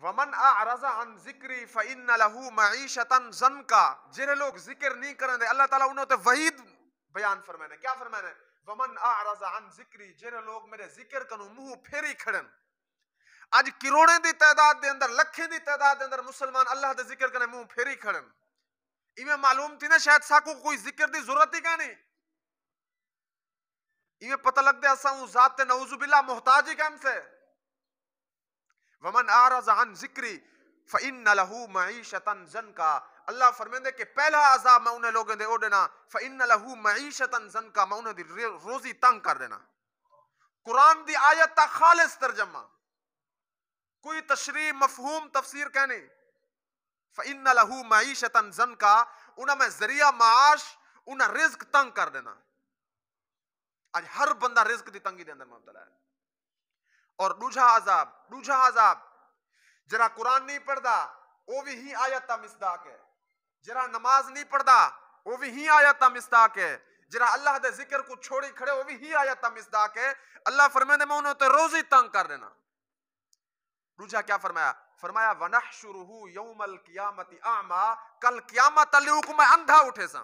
ومن اعرض عن ذکری فإن له معیشتا ضنکا، جنہیں لوگ ذکر نہیں کریں دے اللہ تعالیٰ انہوں تے وعید بیان فرمائے، کیا فرمائے؟ ومن اعرض عن ذکری، جنہیں لوگ میرے ذکر کنو منہ پھیری کھڑن. اج کروڑیں دی تعداد دے اندر، لکھیں دی تعداد دے اندر مسلمان اللہ دے ذکر کنے منہ پھیری کھڑن. ایویں معلوم تھی نا شاید ساکو کوئی ذکر دی ضرورت ہی کا نہیں. ایویں پتہ لگ دے اساں ذات تے نعوذ باللہ محتاج ہی کم سے. ومن اعرض عن ذکری فإن له معیشتا ضنکا، اللہ فرمیندے کہ پہلا عذاب میں انہیں لوگوں دے اوڈنا، فإن له معیشتا ضنکا، میں انہیں دی روزی تنگ کر دینا. قرآن دی آیت تا خالص ترجمہ، کوئی تشریح مفہوم تفسیر کہنے. فإن له معیشتا ضنکا، انہیں میں ذریعہ معاش، انہیں رزق تنگ کر دینا. آج ہر بندہ رزق دی تنگی دے اندر مبتلا ہے. اور دوجھا عذاب جرا قرآن نہیں پڑھدا وہ بھی ہی آیت تا مصداق ہے، جرا نماز نہیں پڑھدا وہ بھی ہی آیت تا مصداق ہے، جرا اللہ دے ذکر کو چھوڑی کھڑے وہ بھی ہی آیت تا مصداق ہے. اللہ فرمیندے میں انہوں تے روزی تنگ کر دینا. دوجھا کیا فرمایا؟ فرمایا وَنَحْشُرُهُ يَوْمَ الْقِيَامَةِ أَعْمَى، کل قیامت علیہ کو میں اندھا اٹھے سا.